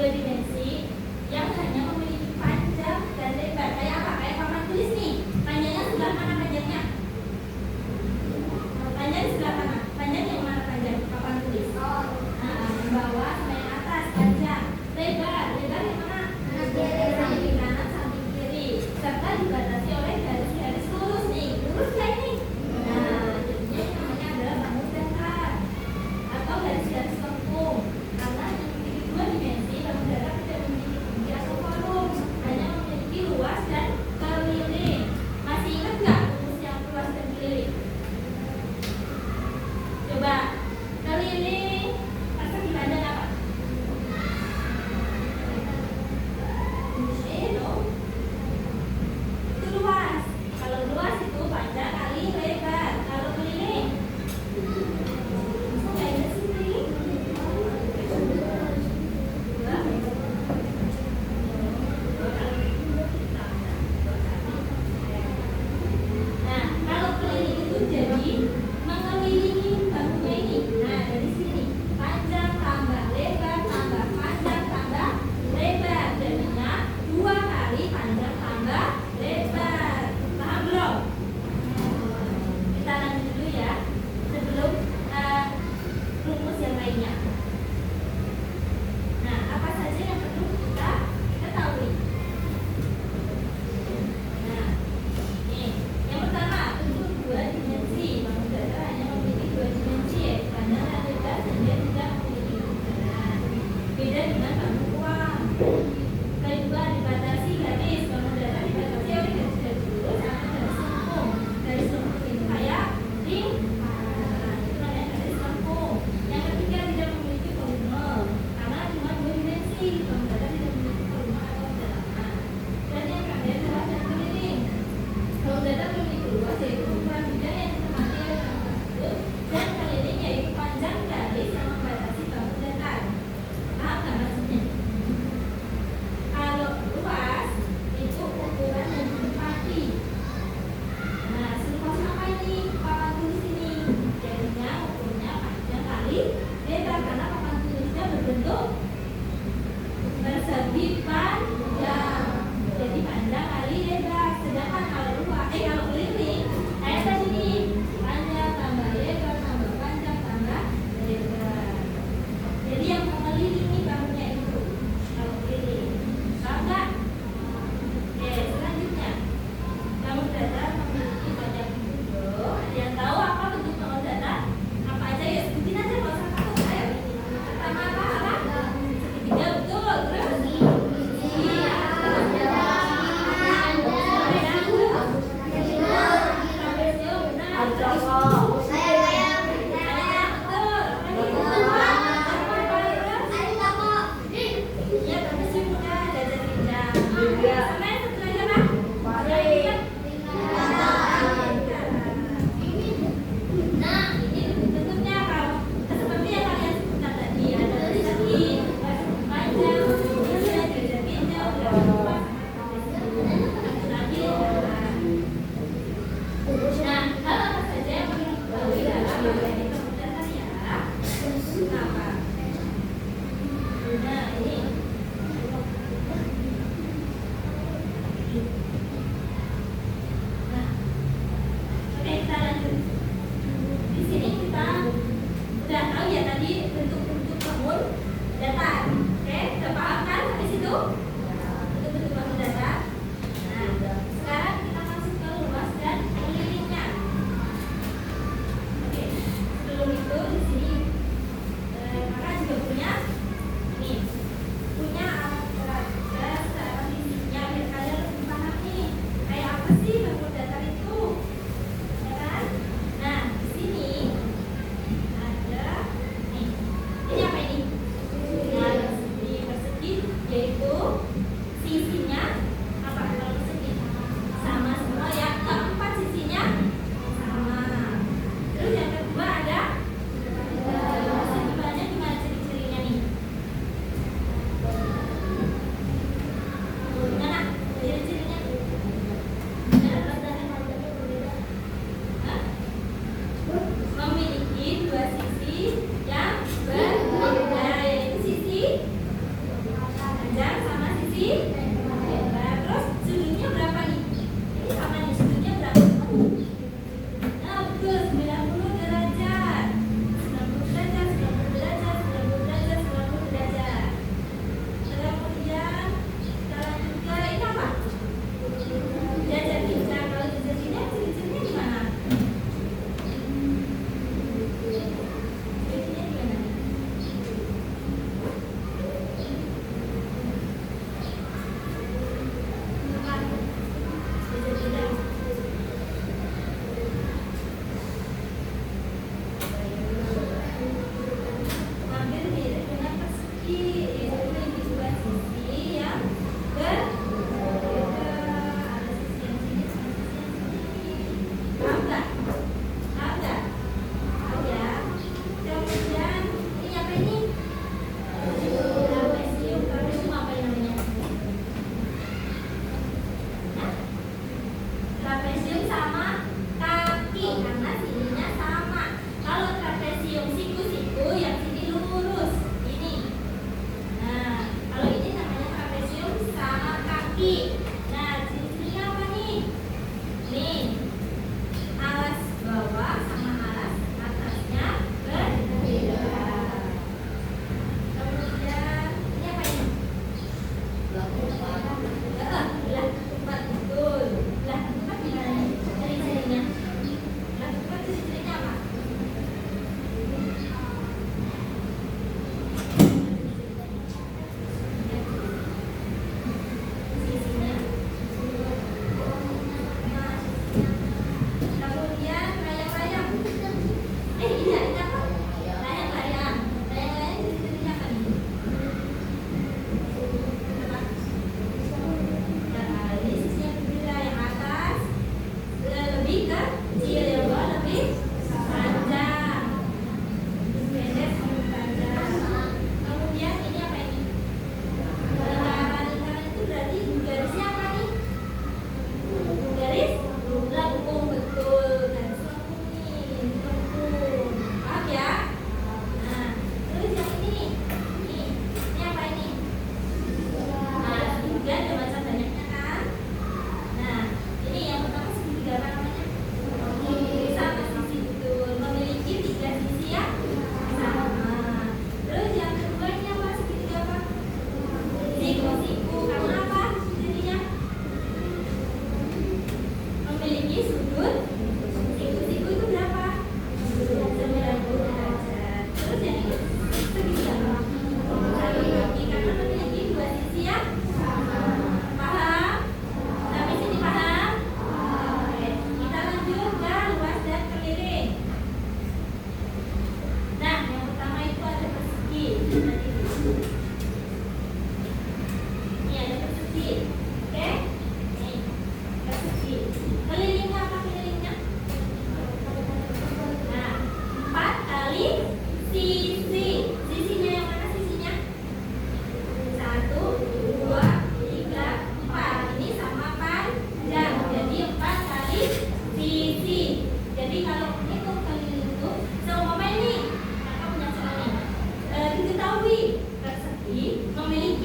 dua dimensi yang hanya memiliki panjang dan lebar. Kayak apa? Kayak papan tulis nih. Panjangnya sebelah mana panjangnya? Panjang sebelah mana? Panjang yang mana panjang? Papan tulis. Nah, yang bawah sama yang atas panjang. Lebar yang mana? Samping kanan, samping kiri. Serta dibatasi oleh garis-garis lurus nih. Lurus kayak ini. Nah, jadinya yang namanya adalah bangun datar atau garis-garis lengkung. Karena yang memiliki dua dimensi, bangun datar tidak memiliki tinggi atau volume, hanya memiliki luas dan keliling. Masih ingat nggak rumus yang luas dan keliling? Coba keliling pasang di badan apa? Itu luas. Kalau luas itu panjang kali lebar. Kalau keliling kayaknya sih keliling. Nah, kalau keliling itu jadi mengelilingi bangunnya ini. Nah, dari sini panjang tambah lebar tambah panjang tambah lebar, jadinya 2 kali panjang tambah lebar. Paham belum? Kita lanjut dulu ya sebelum rumus yang lainnya. Nah, apa saja yang perlu kita ketahui? Nah, nih, yang pertama tentu dua dimensi. Bangun datar hanya memiliki dua dimensi, yaitu panjang dan lebar, dan dia tidak memiliki ukuran. Beda dengan bangun ruang. Kedua, dibatasi garis. Bangun datar dibatasi oleh garis-garis lurus atau garis lengkung. Garis lengkung itu kayak lingkaran. Itu namanya garis lengkung. Yang ketiga, tidak memiliki volume karena cuma dua dimensi. Bangun datar tidak memiliki volume atau kedalaman. Dan yang terakhir, luas dan keliling. Bangun datar memiliki luas, yaitu ukuran bidang yang ditempati oleh bangun tersebut, dan keliling yaitu panjang garis yang membatasi bangun datar. Paham nggak maksudnya?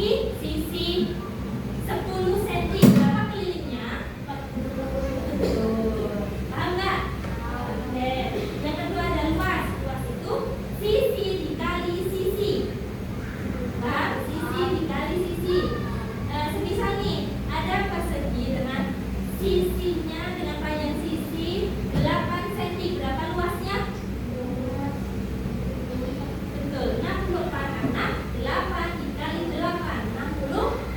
dikali sisi 10 cm. Berapa kelilingnya? 40. Betul. Paham nggak? Oke. Yang kedua ada luas. Luas itu sisi dikali sisi. Paham? Sisi dikali sisi. Semisal nih, ada persegi dengan sisinya dengan panjang sisi 8 cm. Berapa luasnya? Betul, 60 karena 8 dikali 8, 60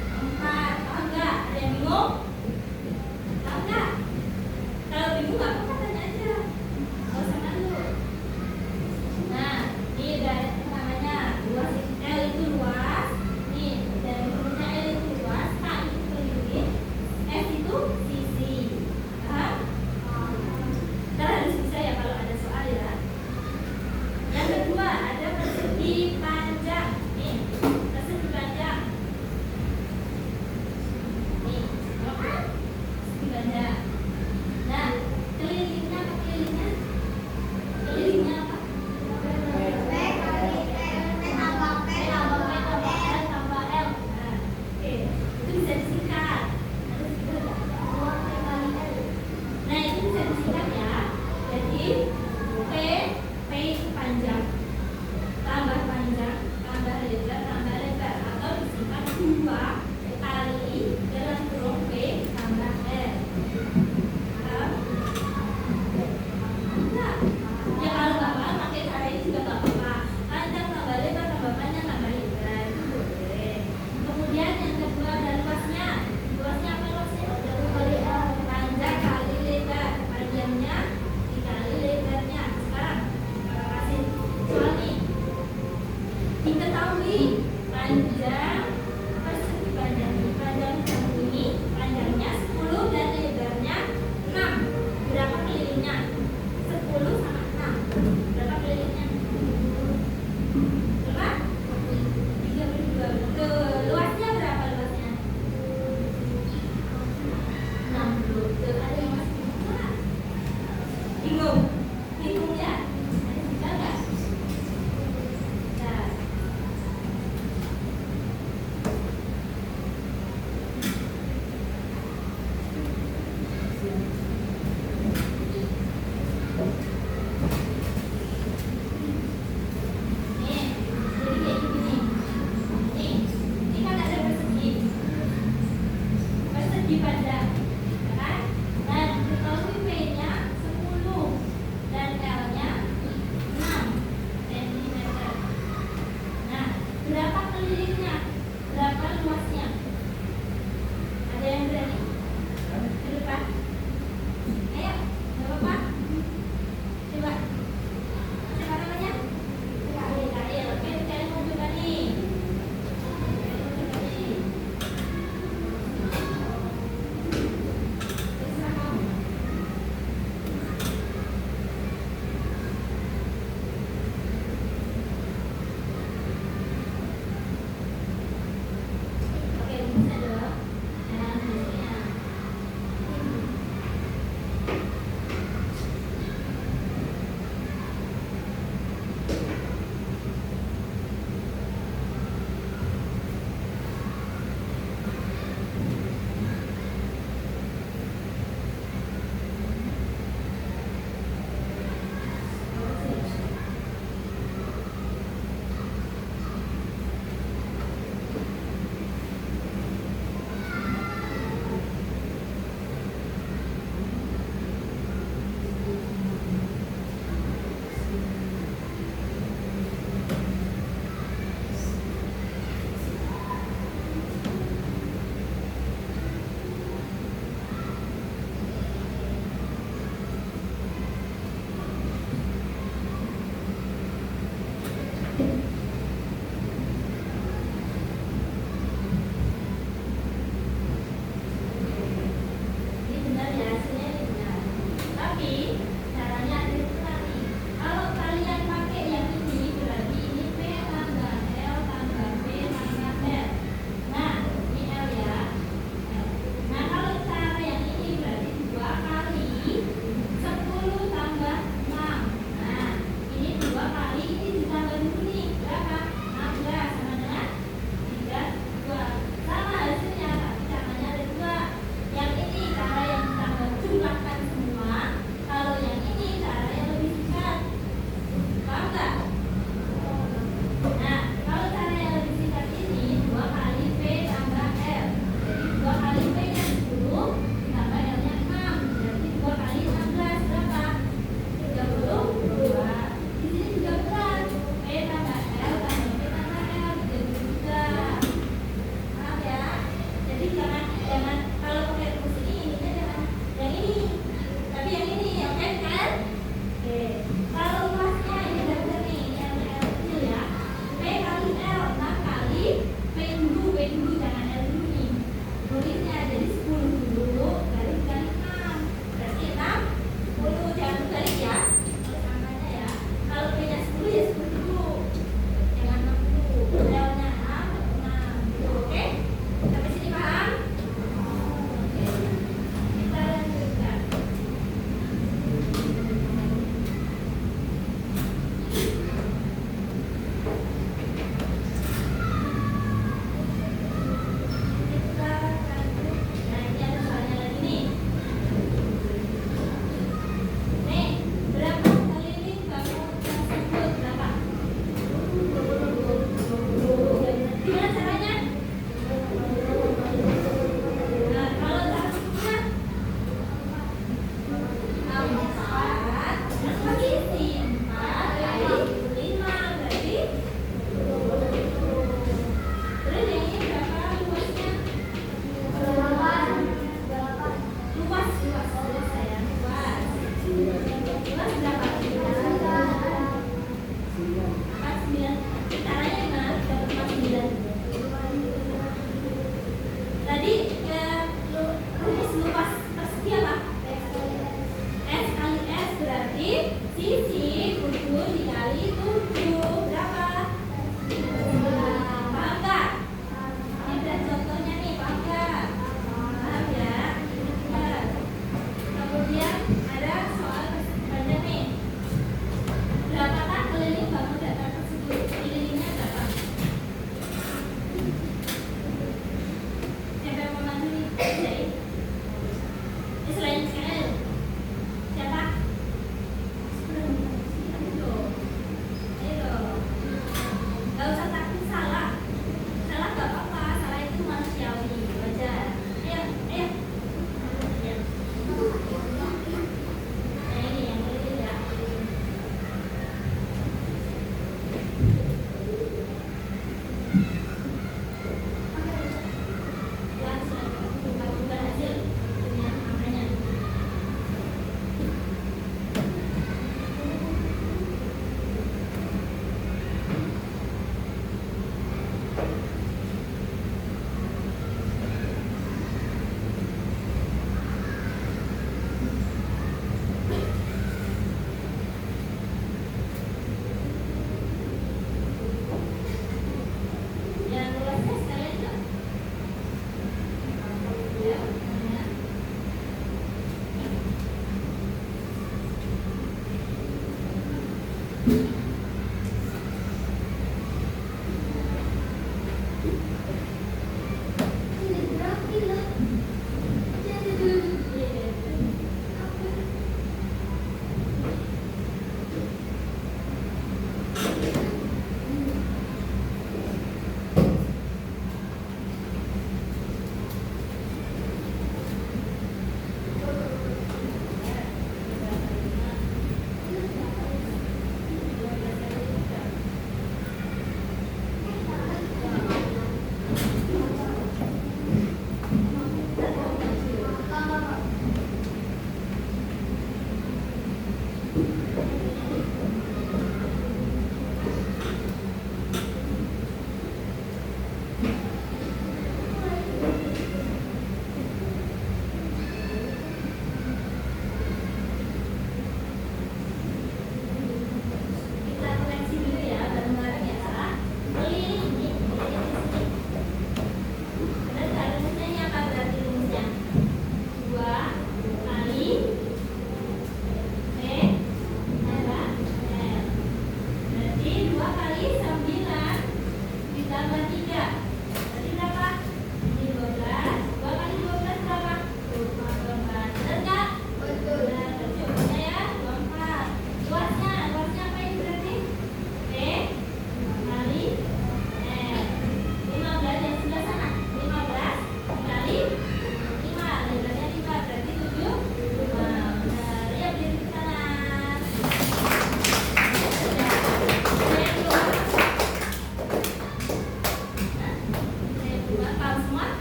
Paham semua?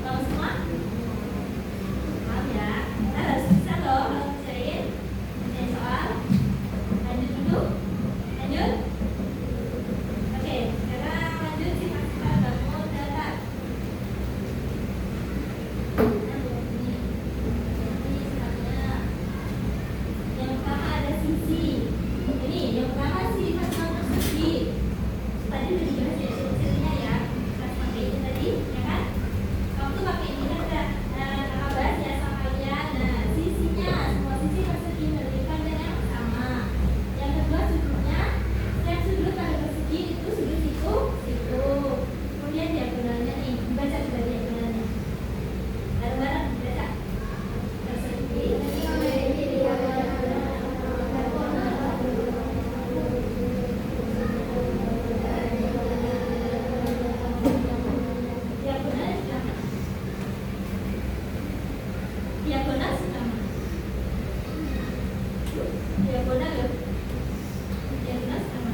Paham semua? Paham ya? Kita harus bisa loh kalau ngerjain soal. Lanjut dulu. Lanjut. Oke, sekarang lanjut sifat-sifat bangun datar. Yang pertama ada sisi. Ini yang pertama sifat bangun persegi. Tadi udah dibahas ya sisinya ya. Pas pakai ini tadi, ya kan? Waktu pakai ini kan udah kakak bahas ya sama kalian. Nah, sisinya semua sisi persegi memiliki panjang yang sama. Yang kedua sudutnya, setiap sudut pada persegi itu sudut situ. Kemudian diagonalnya nih, baca coba diagonalnya. Bareng-bareng baca. Persegi. Diagonal sama. Diagonal ya. Diagonal sama.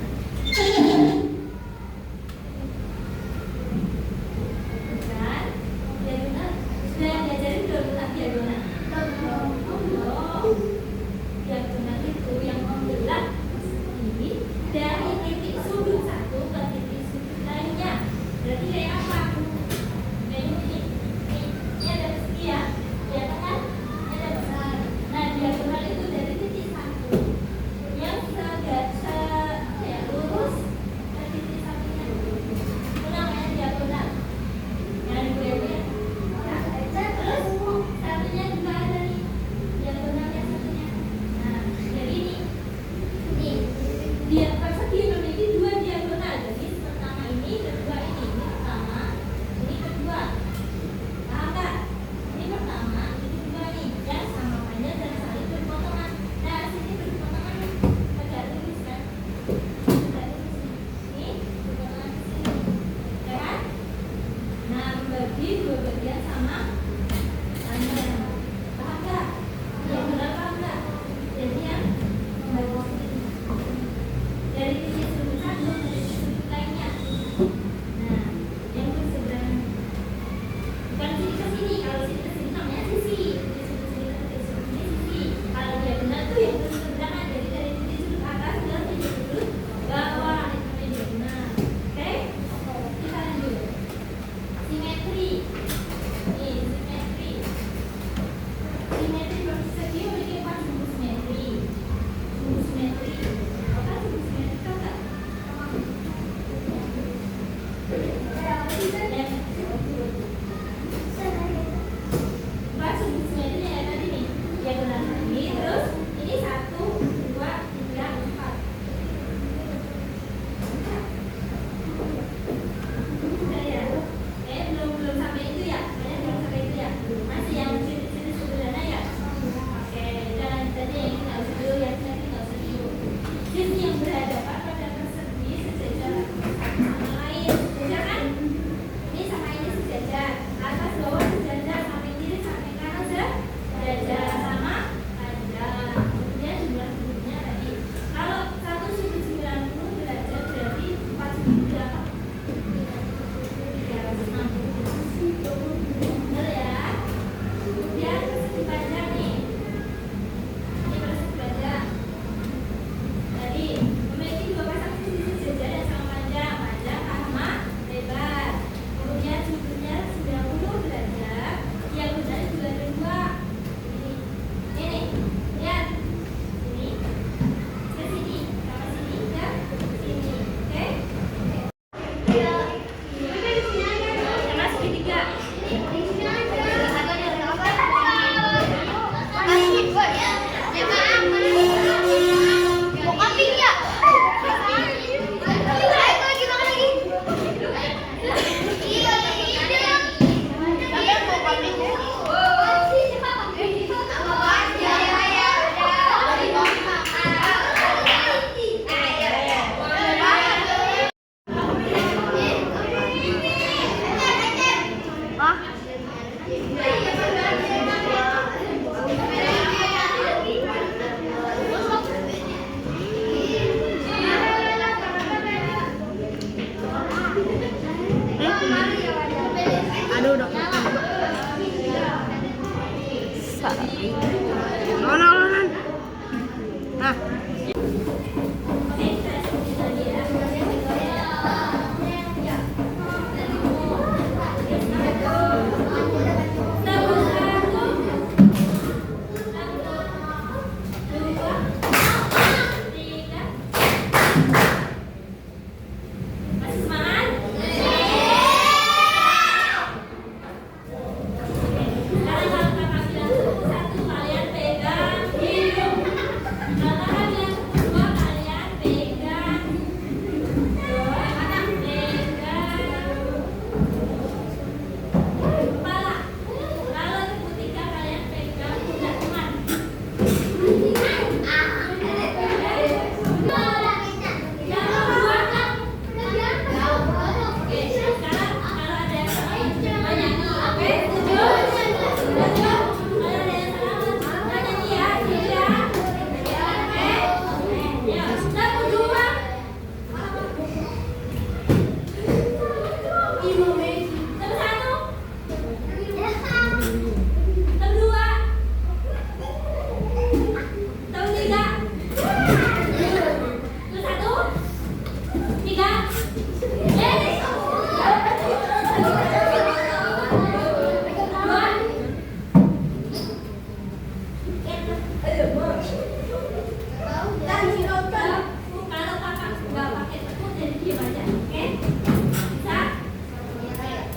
Bukan. Diagonal. Sudah diajarin belum tentang diagonal? Belum. Diagonal itu yang membelah ini dari titik sudut satu ke titik sudut lainnya. Berarti kayak apa? Kayak ini. Ini ada persegi ya. Ya kan? Ini ada besar. Nah, diagonal itu dari titik satu yang lurus ke titik satunya. Itu namanya diagonal. Yang gue terus satunya juga ada nih. Diagonalnya satunya. Nah, jadi ini dia persegi memiliki dua diagonal. Jadi pertama ini, kedua ini. Ini pertama, ini kedua. Paham nggak? Ini pertama, ini kedua nih. Yang sama panjang dan saling berpotongan. Nah, sini berpotongan nih. Agak lurus kan? Agak lurus nih. Ini berpotongan ke sini. Ya kan? Nah, membagi dua bagian sama panjang. Paham nggak? Diagonal paham nggak? Jadi yang membagi sini. Dari titik sudut satu ke titik sudut lainnya. Nah, yang berseberangan. Bukan sini ke sini, kalau sini ke sini namanya sisi. Titik sudut sini ke titik sudut sini sisi. Kalau diagonal tuh yang berseberangan, jadi dari titik sudut atas ke titik sudut bawah, itu namanya diagonal. Oke? Kita lanjut. Simetri. Nih, simetri.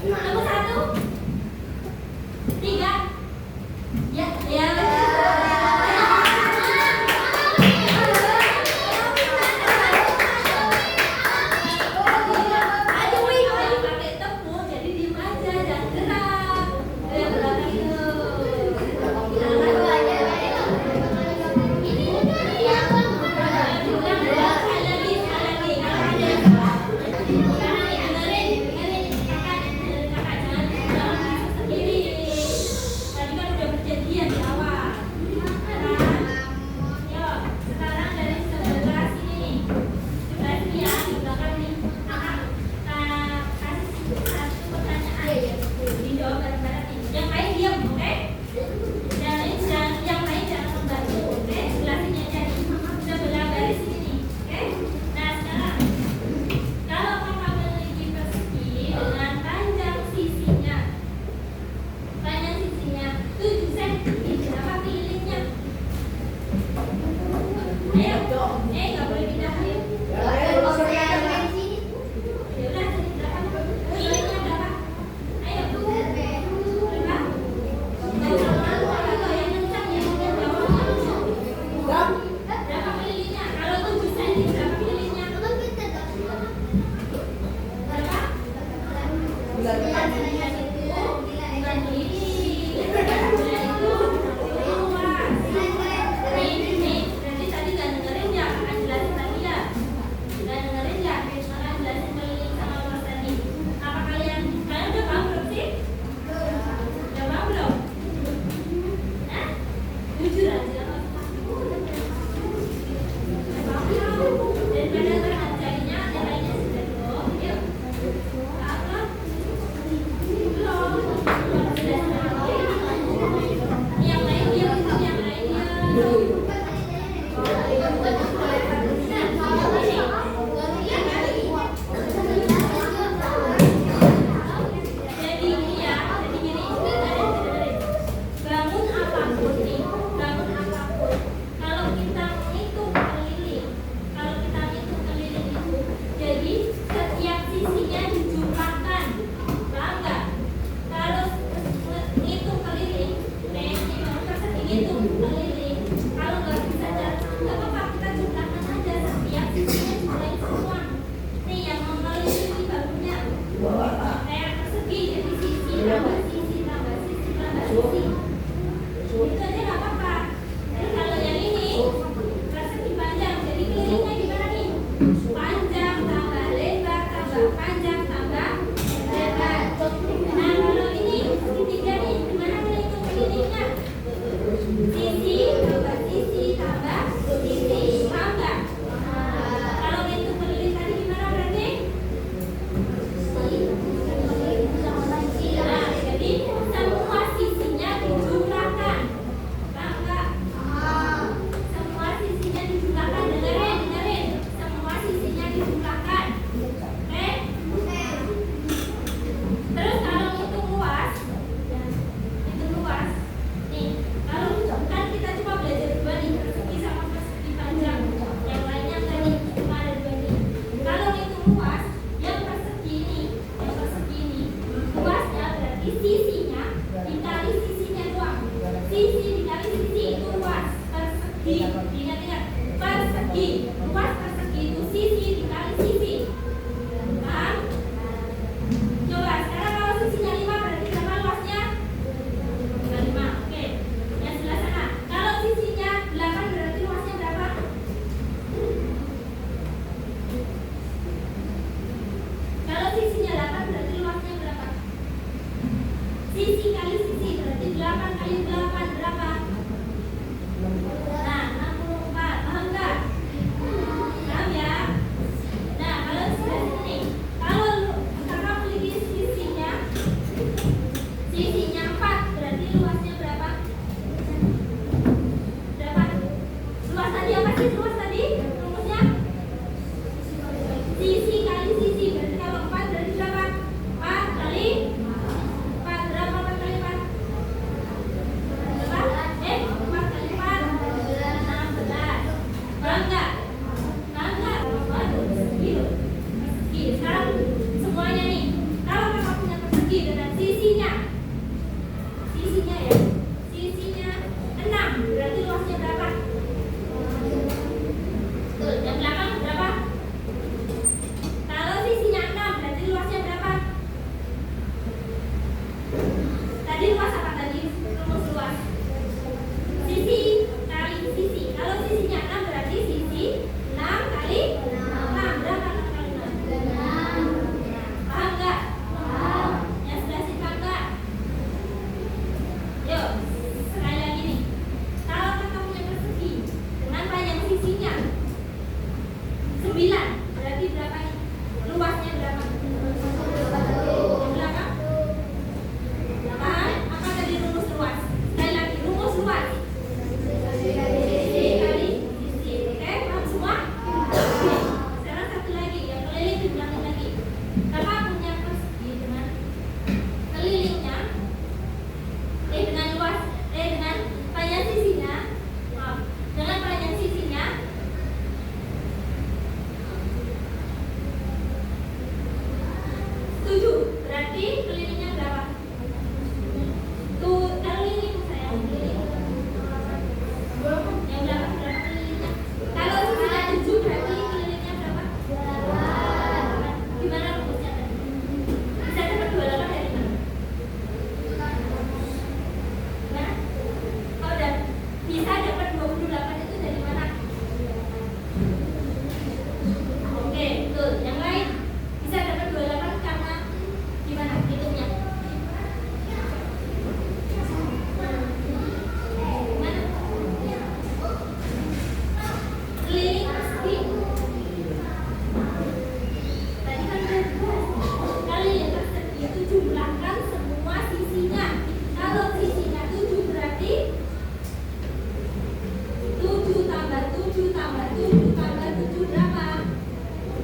Nomor 1, 3. Ya, ya. persegi dengan sisinya. Sisinya ya. Sisinya 6. Berarti luasnya berapa? Tuh, yang belakang berapa? Kalau sisinya 6, berarti luasnya berapa? Tadi luas apa tadi? Rumus luas. Sisi kali sisi. Kalau sisinya 6, berarti sisi 6 kali 6. Berapa 6 kali 6? 6. Paham nggak? Paham. Yang sebelah sini paham nggak? Yuk, sekali lagi nih. Kalau kakak punya persegi dengan panjang sisinya 9, berarti berapa nih? Luasnya berapa? Yang belakang? Paham? Apa tadi rumus luas? Sekali lagi, rumus luas. Sisi kali sisi. Oke, paham semua? Oke. Sekarang satu lagi, yang keliling dibilangin lagi. Kakak punya persegi dengan kelilingnya, dengan luas, dengan panjang sisinya, maaf, dengan panjang sisinya 7, berarti kelilingnya berapa? Tuh, keliling sayang, keliling. Yang belakang berapa kelilingnya? Kalau sisinya 7, berarti kelilingnya berapa? Gimana rumusnya tadi? Bisa dapat 28 dari mana? Gimana? Kalau udah bisa dapat 28 itu dari mana? Oke, tuh, yang lain bisa dapat 28 karena gimana hitungnya? Gimana? Keliling persegi. Tadi kan udah dibahas. Keliling persegi itu jumlahkan semua sisinya. Kalau sisinya 7, berarti 7 tambah 7 tambah 7 tambah 7 berapa?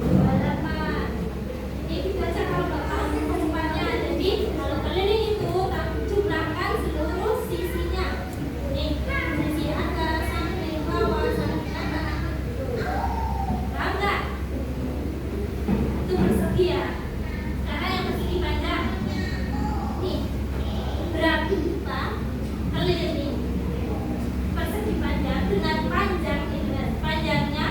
28. Ini kita baca kalau nggak paham pengumpannya. Jadi kalau keliling itu jumlahkan seluruh sisinya. Nih, sisi atas, samping bawah, samping atas. Paham nggak? Itu persegi ya. Sekarang yang persegi panjang. Nih, berapa keliling persegi panjang dengan panjang ini, dengan panjangnya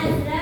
Azra